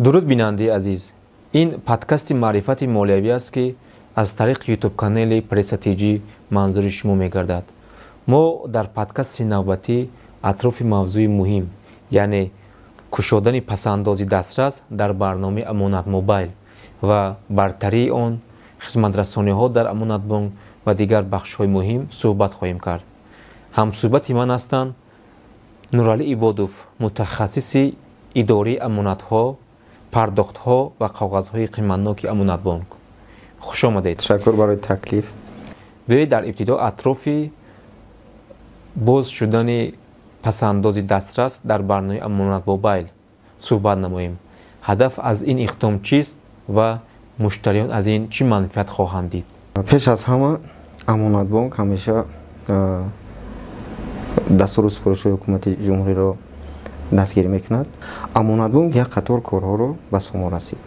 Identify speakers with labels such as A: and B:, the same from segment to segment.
A: درود بیننده عزیز، این پادکست معرفت مالیوی است که از طریق یوتیوب کانال پرستیجی منظور شما میگردد. ما در پادکست نوبتی اطراف موضوع مهم یعنی گشودن پسندازی دسترس در برنامه امانت موبایل و برتری آن، خدمترسانی ها در امانت بانک و دیگر بخش های مهم صحبت خواهیم کرد. همصحبت من هستند نورعلی عبادوف، متخصص اداره امانت ها، پرداخت ها و کاغذ های قیمتناک امانت بانک. خوش آمدید.
B: تشکر برای تکلیف.
A: و در ابتدا اطراف باز شدن پسندازی دسترس در برنامه امانت موبایل صحبت نماییم. هدف از این اقدام چیست و مشتریان از این چی منفعت خواهند دید؟
B: پیش از همه امانت بانک همیشه دستور سپارش حکومت جمهوری را دستگیری میکند. امانت بانک یک قطار کارها رو به شما رسید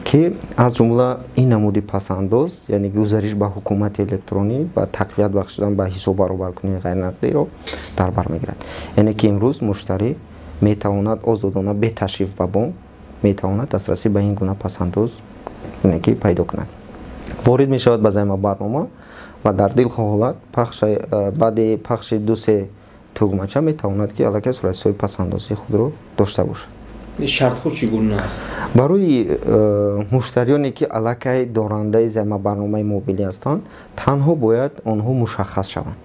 B: که از جمله این نمودی پسنداز یعنی گزارش به حکومت الکترونی و تقویت بخشیدن به حساب برآورکنی غیر نقدی را در بر میگیرد. یعنی که امروز مشتری میتواند آزادانه به تشریف به بانک میتواند دسترسی به این گونه پسنداز یعنی که پیدا کند. وارد می شود به زمین برنامه و در دل حالت بعد پخش دو سه توگمچه میتواند که الکی صورت‌های پسندازی خود را داشته باشد.
A: شرط ها چگونه است؟
B: برای مشتریانی که الکی دارنده زمین برنامه موبیلی هستند تنها باید آنها مشخص شوند،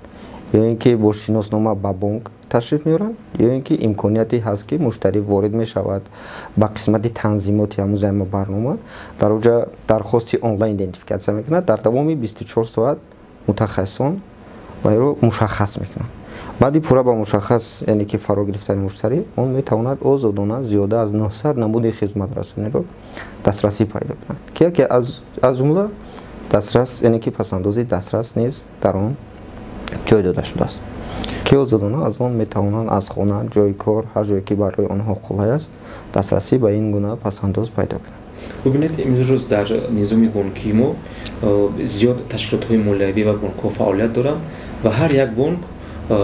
B: یا اینکه با شناسنامه به بانک تشریف میارند یا اینکه امکانیتی هست که مشتری وارد می شود به قسمت تنظیمات همون زمین برنامه در اونجا درخواست آنلاین ایدنتیفیکاسیون میکند. در تمام 24 ساعت متخصصان و رو مشخص میکنند. بعدی پورا با مشخص یعنی که فرا گرفتن مشتری اون میتواند آزادانه زیاده از 900 نمود خدمت رسانی رو دسترسی پیدا کند که از جمله دسترس یعنی که پسندازی دسترس نیز در آن جای داده شده است که آزادانه از آن میتوانند از خانه، جای کار، هر جایی که برای آنها قلای است دسترسی به این گونه پسنداز پیدا کنند.
A: ببینید امروز در نظام بانکی ما زیاد تشکیلات های مالیوی و بانک ها فعالیت دارند و هر یک بانک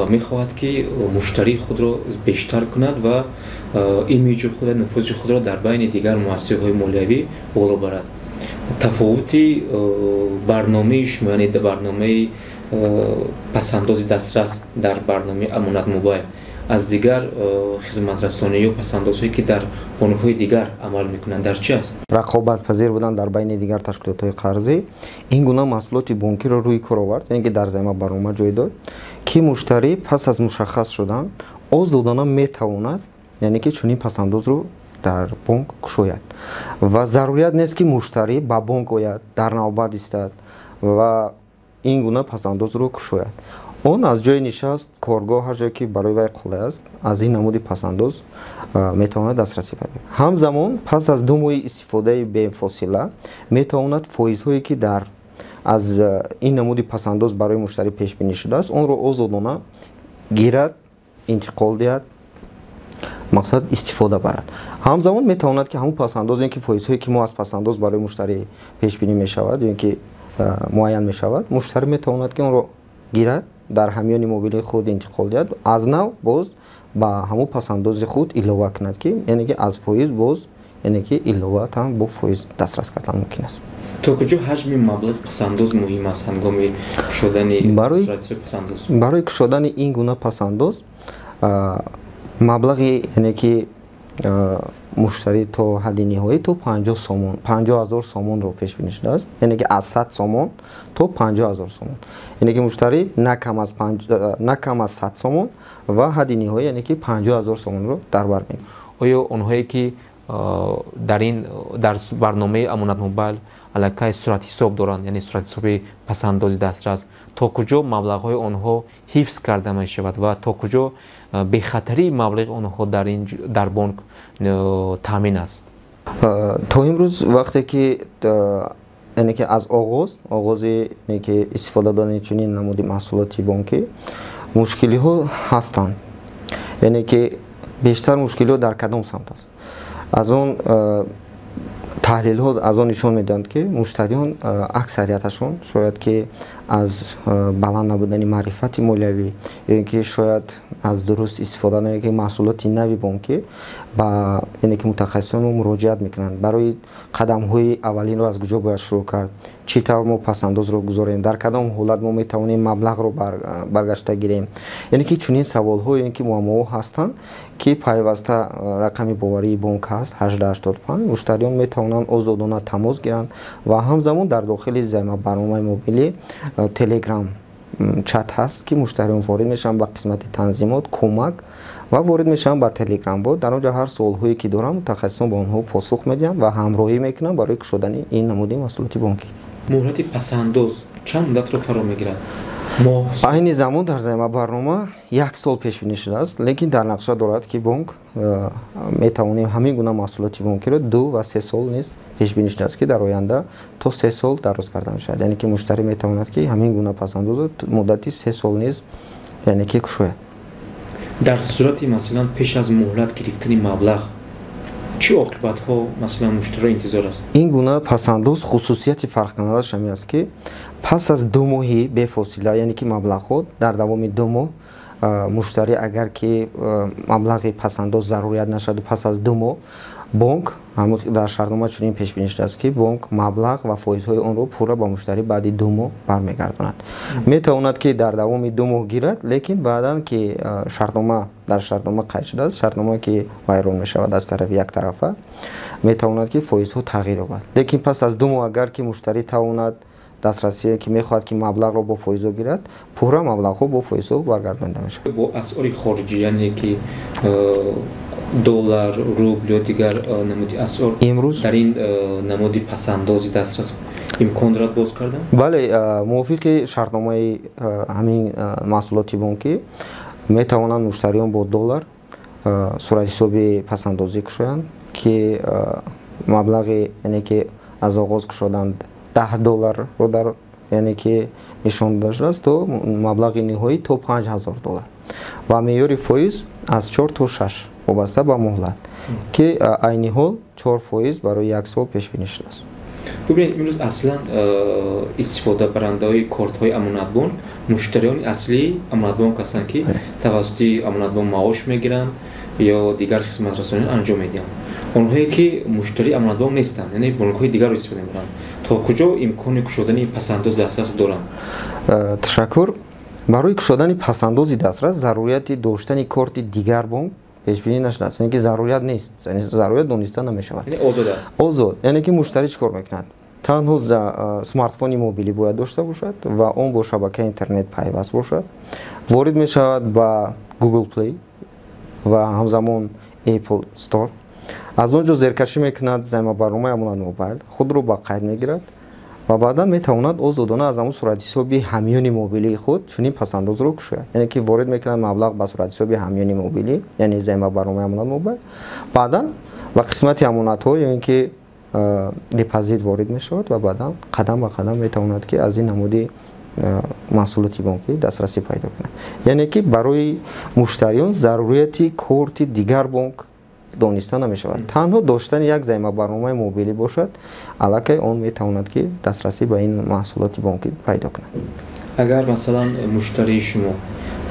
A: میخواهد که مشتری خود را بیشتر کند و ایمیج خود، نفوذ خود را در بین دیگر مؤسسه‌های مالیوی بالا برد. تفاوتی برنامه شما یعنی در برنامه پسندازی دسترس در برنامه امانت موبایل از دیگر خدمت رسانی و پسندازهایی که در بانک‌های دیگر عمل میکنند در چی است؟
B: رقابت پذیر بودن در بین دیگر تشکیلات‌های قرضی این گونه محصولات بانکی را روی کار آورد، یعنی که در زمین برنامه جای داد که مشتری پس از مشخص شدن آزادانه میتواند یعنی که چنین پسنداز رو در بانک گشاید و ضرورت نیست که مشتری به بانک آید در نوبت ایستد و این گونه پسنداز رو گشاید. اون از جای نشست کارگاه هر جایی که برای وی قلای است از این نمود پسنداز میتواند دسترسی پیدا کند. همزمان پس از 2 ماه استفاده بی فاصله میتواند فایزهایی که در از این نمود پسنداز برای مشتری پیش بینی شده است اون رو آزادانه گیرد، انتقال دهد، مقصد استفاده برد. همزمان میتواند که همون پسنداز این که فایزهایی که ما از پسنداز برای مشتری پیش بینی می شود یا اینکه معین می شود مشتری میتواند که اون رو گیرد در همیان موبیل خود انتقال دهد از نو باز با همون پسنداز خود علاوه کند که یعنی که از فایز باز یعنی که علاوه هم با فایز دسترس کردن ممکن است.
A: تا کجا حجم مبلغ پسنداز مهم است هنگام گشودن پسنداز؟
B: برای گشودن این گونه پسنداز مبلغی یعنی که مشتری تا حد نهایی تا 50,000 سومون رو پیش بینی شده است، یعنی که از 100 سومون تا 50,000 سومون، یعنی که مشتری نه کم از 100 سومون و حد نهایی یعنی که 50,000 سومون رو در بر میگیرد.
A: آیا اونهایی که در برنامه امانت موبایل علاقه صورت حساب دارند یعنی صورت حساب پسندازی دسترس تا کجا مبلغ های آنها حفظ کرده می شود و تا کجا به خطری مبلغ آنها در بانک تامین است؟
B: تا امروز وقتی که یعنی که از آغاز یعنی که استفاده دادن چنین نمودی محصولات بانکی مشکلی ها هستند، یعنی که بیشتر مشکلی ها در کدام سمت است؟ از اون تحلیل ها از آن نشان میدهند که مشتریان اکثریتشون شاید که аз баланд набудани маърифати молиявӣ ё ин ки шояд аз дуруст истифода намекунем маҳсулоти нави бонкӣ ба яъне ки мутахассисони муроҷиат мекунанд барои қадамҳои аввалинро аз куҷо бояд шурӯъ кард, чӣ тавр мо пасандозро гузорем, дар кадом ҳолат мо метавонем маблағро баргашта гирем. Яъне ки чунин саволҳо ин ки муаммоҳо ҳастанд ки пайваста рақами боварии бонк ҳаст 1885 муштариён метавонанд озодона тамос гиранд ва ҳамзамон дар дохили займа барномаи мобилӣ телеграм чат ҳаст ки муштариён ворид мешаванд ба қисмати танзимот кӯмак ва ворид мешаванд ба телеграмбот. Дар онҷо ҳар суолҳое ки доранд мутахассисон ба онҳо посух медиҳанд ва ҳамроҳӣ мекунанд барои кушодани ин намуди маҳсулоти бонкӣ.
A: муҳлати пасандоз чанд муддатро фаро мегирад?
B: айни замон дар займа барнома 1 сол пешбинӣ шудааст, лекин дар нақша дорад ки бонк метавонем ҳамин гуна маҳсулоти бонкиро 2 ва 3 сол низ пешбинӣ шудааст ки дар оянда то 3 сол дароз карда мешавад. Яъне ки муштарӣ метавонад ки ҳамин гуна пасандозро муддати 3 сол низ яъне ки кушояд.
A: дар сурати масалан пеш аз муҳлат гирифтани маблағ чӣ оқибатҳо масалан муштариро интизор аст?
B: ин гуна пасандоз хусусияти фарқкунандаш ҳамин аст ки пас аз 2 моҳи бефосила яъне ки маблағҳо дар давоми 2 моҳ муштарӣ агар ки маблағи пасандоз зарурият нашаду пас аз 2 моҳ бонк дар шартнома чунин пешбинӣ шудааст ки бонк маблағ ва фоизҳои онро пурра ба муштарӣ баъди 2 моҳ бармегардонад. Метавонад ки дар давоми 2 моҳ гирад, лекин баъдан ки шартнома дар шартнома қайд шудааст, шартнома ки вайрон мешавад аз тарафи як тарафа, метавонад ки фоизҳо тағйир ёбад. Лекин пас аз 2 моҳ агар ки муштарӣ тавонад дастрасие ки мехоҳад ки маблағро бо фоизҳо гирад, пурра маблағҳо бо фоизҳо баргардонида мешавад.
A: бо асъори хориҷӣ яъне ки доллар, рубл ё дигар намуди асъор
B: имрӯз
A: дар ин намуди пасандози дастрас имкон дорад боз кардан?
B: бале, мувофиқи шартномаи ҳамин маҳсулоти бонкӣ метавонанд муштариён бо доллар суратҳисоби пасандозӣ кушоянд ки маблағи яъне ки аз оғоз кушоданд 10 долларро дар яъне ки нишон дода шудааст то маблағи ниҳоӣ то 5000 доллар ва меъёри фоиз аз 4 то 6 вобаста ба муҳлат ки айни ҳол 4% барои 1 сол пешбинӣ шудааст.
A: бибинед имрӯз аслан истифодабарандаҳои кортҳои амонатбонк муштариёни аслии амонатбонк ҳастанд ки тавассути амонатбонк маош мегиранд ё дигар хизматрасонӣ анҷом медиҳанд. онҳое ки муштарии амонатбонк нестанд яъне бонкҳои дигарро истифода мебаранд то куҷо имкони кушодани пасандози дастрас доранд?
B: ташаккур. барои кушодани пасандози дастрас зарурияти доштани корти дигар бонк пешбинӣ нашудааст. яъне ки зарурият нест, зарурият дониста намешавад.
A: яъне озод аст.
B: озод яъне ки муштарӣ чӣ кор мекунад? танҳо смартфони мобилӣ бояд дошта бошад ва он бо шабакаи интернет пайваст бошад, ворид мешавад ба Google Play ва ҳамзамон Apple Store. аз он ҷо зеркашӣ мекунад займабарномаи амонат мобайл, худро ба қайд мегирад ва баъдан метавонад озодона аз ҳамон суратҳисоби ҳамёни мобилии худ чунин пасандозро кушояд. яъне ки ворид мекунад маблағ ба суратҳисоби ҳамёни мобилӣ, яъне займабарномаи амонат мобайл, баъдан ба қисмати амонатҳо ё ин ки депозит ворид мешавад ва баъдан қадам ба қадам метавонад ки аз ин намуди маҳсулоти бонкӣ дастрасӣ пайдо кунад. яъне ки барои муштариён зарурияти корти дигар бонк дониста намешавад. танҳо доштани як займабарномаи мобилӣ бошад, аллакай он метавонад ки дастрасӣ ба ин маҳсулоти бонкӣ пайдо кунад.
A: агар масалан муштарии шумо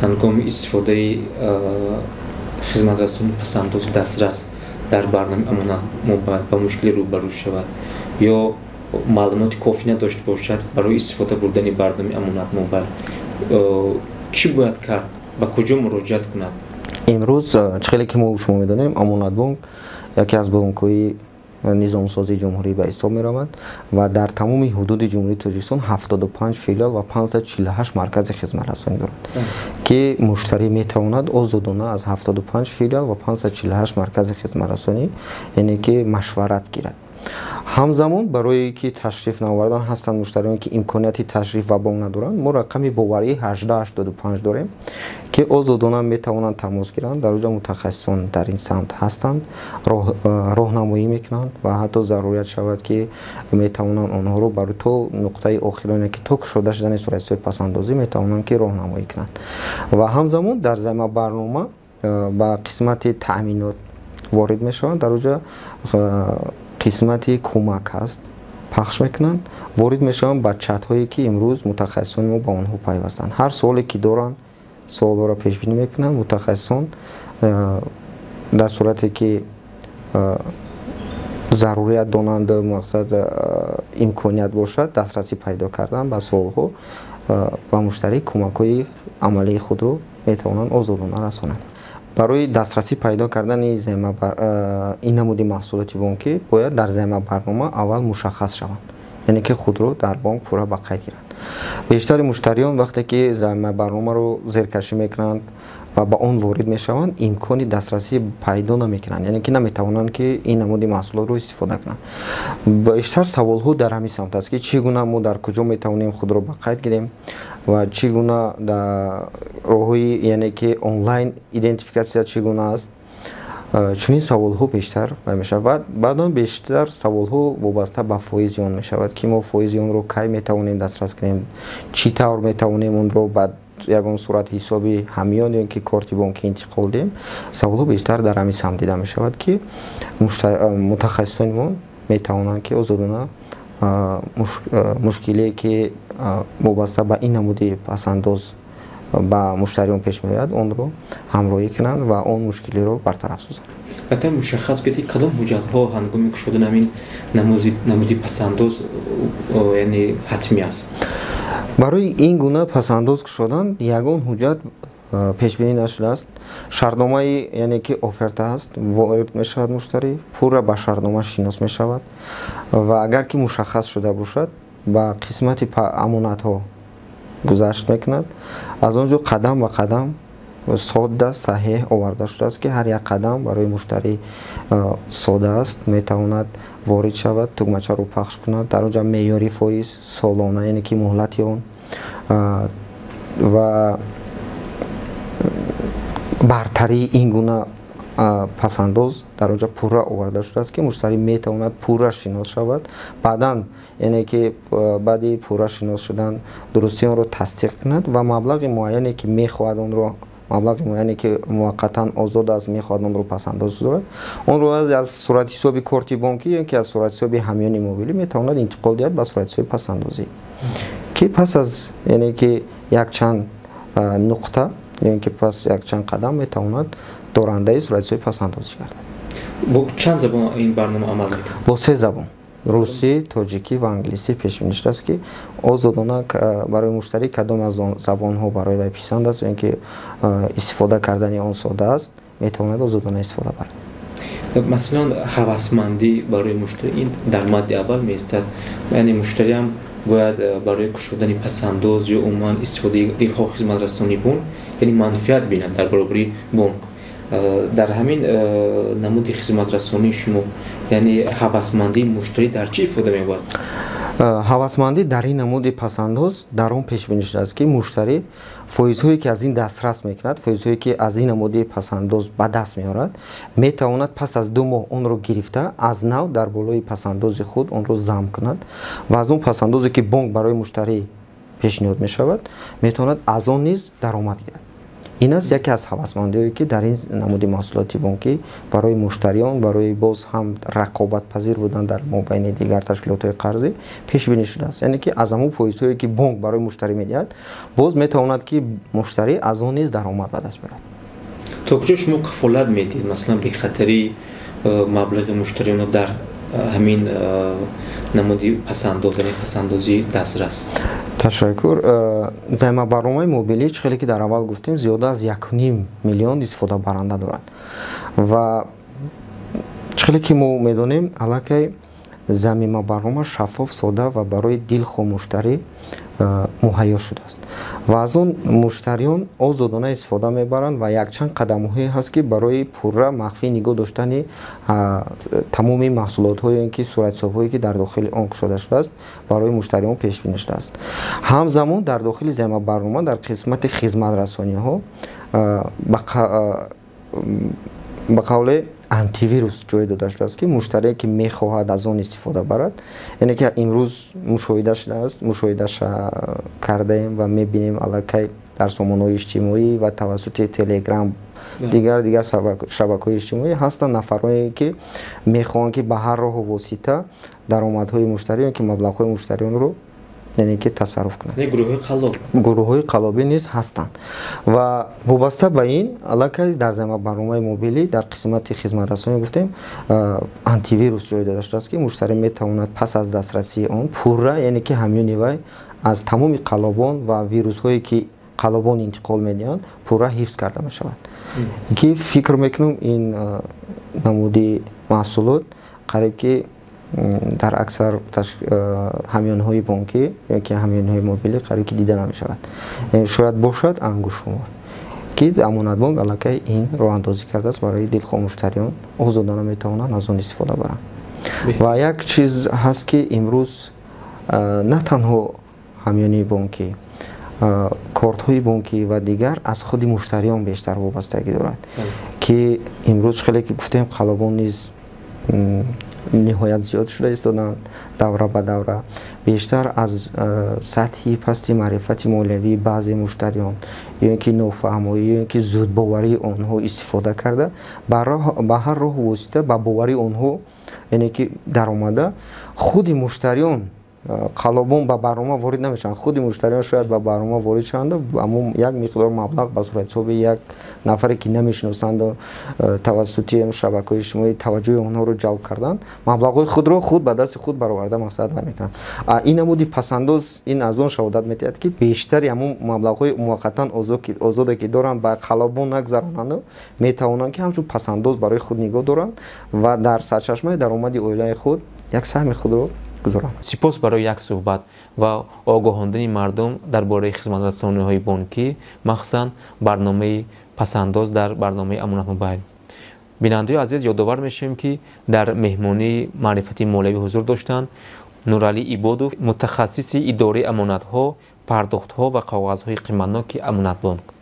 A: ҳангоми истифодаи хизматрасони пасандози дастрас дар барномаи амонат мобайл ба мушкиле рӯбарӯ шавад ё маълумоти кофӣ надошта бошад барои истифода бурдани барномаи амонат мобайл, чӣ бояд кард? ба куҷо муроҷиат кунад? имрӯз
B: чӣ хеле ки мо шумо медонем амонатбонк яке аз бонкҳои низомсозии ҷумҳурӣ ба ҳисоб меравад ва дар тамоми ҳудуди ҷумҳурии Тоҷикистон 75 филиал ва 548 маркази хизматрасонӣ дорад ки муштарӣ метавонад озодона аз 75 филиал ва 548 маркази хизматрасонӣ яъне ки машварат гирад. ҳамзамон барое ки ташриф навардан ҳастанд муштариёне ки имконияти ташриф ва бонк надоранд, мо рақами боварии 1885 дорем ки озодона метавонанд тамос гиранд. дар онҷо мутахассисон дар ин самт ҳастанд, роҳнамоӣ мекунанд ва ҳатто зарурият шавад ки метавонанд онҳоро барои то нуқтаи охироне ки то кушода шудани суратҳисоби пасандозӣ метавонанд ки роҳнамоӣ кунанд. ва ҳамзамон дар займабарнома ба қисмати таъминот ворид мешаванд. дар онҷо қисмати кӯмак ҳаст пахш мекунанд, ворид мешаванд ба чатҳое ки имрӯз мутахассисони мо ба онҳо пайвастанд. Ҳар суоле ки доранд суолҳоро пешбинӣ мекунанд, мутахассисон дар сурате ки зарурият донанд, мақсад имконият бошад, дастрасӣ пайдо кардан ба суолҳо ба муштарӣ кӯмакҳои амалии худро метавонанд озодона расонанд. барои дастрасӣ пайдо кардани ин намуди маҳсулоти бонкӣ бояд дар займабарнома аввал мушаххас шаванд, яъне ки худро дар бонк пурра ба қайд гиранд. бештари муштариён вақте ки займабарномаро зеркашӣ мекунанд ва ба он ворид мешаванд, имкони дастрасӣ пайдо намекунанд, яъне ки наметавонанд ки ин намуди маҳсулотро истифода кунанд. бештар саволҳо дар ҳамин самт аст ки чӣ гуна мо дар куҷо метавонем худро ба қайд гирем ва чӣ гуна роҳҳои, яъне ки онлайн идентификатсия чӣ гуна аст. чунин саволҳо бештар мешавад. баъдан бештар саволҳо вобаста ба фоизи он мешавад ки мо фоизи онро кай метавонем дастрас кунем, чӣ тавр метавонем онро ба ягон сурат ҳисоби ҳамён ё ки корти бонкӣ интиқол диҳем. Саволҳо бештар дар ҳамин самт дида мешавад ки мутахассисони мо метавонанд ки озодона мушкилие ки вобаста ба ин намуди пасандоз ба муштариён пеш меояд, онро ҳамроҳӣ кунанд ва он мушкилиро бартараф созанд.
A: Қатар мушаххас гӯед кадом ҳуҷҷатҳо ҳангоми кушодани ҳамин намуди пасандоз яъне ҳатмӣ аст?
B: барои ин гуна пасандоз кушодан ягон ҳуҷҷат пешбинӣ нашудааст. Шартномаи, яъне ки оферта аст, ворид мешавад муштарӣ, пурра ба шартнома шинос мешавад ва агар ки мушаххас шуда бошад, ба қисмати амонатҳо гузашт мекунад. аз он ҷо қадам ба қадам содда саҳеҳ оварда шудааст ки ҳар як қадам барои муштарӣ сода аст, метавонад ворид шавад, тугмачаро пахш кунад, дар он ҷо меъёри фоиз солона, яъне ки муҳлати он ва бартарии ин гуна пасандоз дар он ҷо пурра оварда шудааст ки муштарӣ метавонад пурра шинос шавад. баъдан, яъне ки баъди пурра шинос шудан дурустии онро тасдиқ кунад ва маблағи муайяне ки мехоҳад онро, маблағи муайяне ки муваққатан озод аст, мехоҳад онро пасандоз гузорад, онро аз суратҳисоби корти бонкӣ ё ки аз суратҳисоби ҳамёни мобилӣ метавонад интиқол диҳад ба суратҳисоби пасандозӣ, ки пас аз, яъне ки якчанд нуқта, яъне ки пас якчанд қадам метавонад дорандаи суратҳисоби пасандозӣ гардад.
A: бо чанд забон ин барнома амал мекунад?
B: бо 3 забон: русӣ, тоҷикӣ ва англисӣ пешбинӣ шудааст ки озодона барои муштарӣ кадом аз он забонҳо барои вай писанд аст ё ин ки истифода кардани он сода аст, метавонад озодона истифода барад.
A: Масалан, ҳавасмандӣ барои муштарӣ ин дар мадди аввал меистад, яъне муштариам бояд барои кушодани пасандоз ё умуман истифодаи дилхоҳ хизматрасонии бонк, яъне манфиат бинад дар баробари бонк. дар ҳамин намуди хизматрасонии шумо, яъне ҳавасмандии муштарӣ дар чӣ ифода мебарад?
B: ҳавасмандӣ дар ин намуди пасандоз дар он пешбинӣ шудааст ки муштарӣ фоизҳое ки аз ин дастрас мекунад, фоизҳое ки аз ин намуди пасандоз ба даст меорад, метавонад пас аз 2 моҳ онро гирифта аз нав дар болои пасандози худ онро замъ кунад ва аз он пасандозе ки бонк барои муштарӣ пешниҳод мешавад, метавонад аз он низ даромад гирад. ин аст яке аз ҳавасмандиҳое ки дар ин намуди маҳсулоти бонкӣ барои муштариён, барои боз ҳам рақобатпазир будан дар мобайни дигар ташкилотҳои қарзӣ пешбинӣ шудааст. яъне ки аз ҳамон фоизҳое ки бонк барои муштарӣ медиҳад, боз метавонад ки муштарӣ аз он низ даромад ба даст биёрад.
A: то куҷо шумо кафолат медиҳед масалан бехатарии маблағи муштариёнро дар ҳамин намуди пасандоз, яъне пасандозии дастрас?
B: ташаккур. займабарномаи мобилӣ чихеле ки дар аввал гуфтем, зиёда аз 1.5 миллион истифодабаранда дорад ва чихеле ки мо медонем, аллакай займабарнома шаффоф, сода ва барои дилхоҳ муштарӣ муҳайё шудааст ва аз он муштариён озодона истифода мебаранд ва якчанд қадамҳое ҳаст ки барои пурра махфӣ нигоҳ доштани тамоми маҳсулотҳое ки суратҳисобҳое ки дар дохили он кушода шудааст барои муштариён пешбинӣ шудааст. ҳамзамон дар дохили займабарнома дар қисмати хизматрасониҳо ба қавле антивирус ҷой дода шудааст ки муштарие ки мехоҳад аз он истифода барад, яъне ки имрӯз мушоҳида шудааст, мушоҳидаша кардаем ва мебинем аллакай дар сомонаҳои иҷтимоӣ ва тавассути телеграм дигар шабакаҳои иҷтимоӣ ҳастанд нафарое ки мехоҳанд ки ба ҳар роҳу восита даромадҳои муштариён ки маблағҳои муштариёнро яъне ки тасарруф кунанд. Гурӯҳҳои қаллобӣ низ ҳастанд. Ва вобаста ба ин аллакай дар замаи барномаи мобилӣ дар қисмати хизматрасонӣ гуфтем антивирус ҷой дода шудааст ки муштарӣ метавонад пас аз дастрасии он пурра яъне ки ҳамёни вай аз тамоми қаллобон ва вирусҳое ки қаллобон интиқол медиҳанд пурра ҳифз карда мешавад. Ки фикр мекунам ин намуди маҳсулот қариб ки дар аксар ҳамёнҳои бонкӣ ёки ҳамёнҳои мобилӣ қариб ки дида намешавад. Шояд бошад ангушумор ки амонатбонк аллакай ин роҳандозӣ кардааст барои дилхоҳ муштариён озодона метавонанд аз он истифода баранд. Ва як чиз ҳаст ки имрӯз на танҳо ҳамёни бонкӣ кортҳои бонкӣ ва дигар аз худи муштариён бештар вобастагӣ дорад ки имрӯз хеле ки гуфтем қаллобон низ ниҳоят зиёд шуда истоданд давра ба давра бештар аз сатҳи пасти маърифати молиявии баъзе муштариён ё ки нофаҳмоӣ ё ки зудбоварии онҳо истифода карда ба ҳар роҳу восита ба боварии онҳо яъне ки даромада худи муштариён қаллобон ба барнома ворид намешаванд. Худи муштариён шояд ба барнома ворид шаванд аммо як миқдор маблағ ба сурати як нафаре ки намешиносанд тавассути шабакаҳои иҷтимоӣ таваҷҷӯҳи онҳоро ҷалб кардан маблағҳои худро худ ба дасти худ бароварда мақсад вай мекунанд. Ин намуди пасандоз ин аз он шаҳодат медиҳад ки бештари ҳамон маблағҳои муваққатан озоде ки доранд ба қаллобон нагзаронанд метавонанд ки ҳамчун пасандоз барои худ нигоҳ доранд ва дар сарчашмаи даромади оилаи худ як саҳми худро гузоранд.
A: Сипос барои як суҳбат ва огоҳондани мардум дар бораи хизматрасониҳои бонкӣ махсусан барномаи пасандоз дар барномаи Амонат Мобайл. Бинандаёи азиз, ёдовар мешавем ки дар меҳмонии маърифати молиявӣ ҳузур доштанд Нуралӣ Ибодов, мутахассиси идораи амонатҳо, пардохтҳо ва коғазҳои қиматноки Амонатбонк.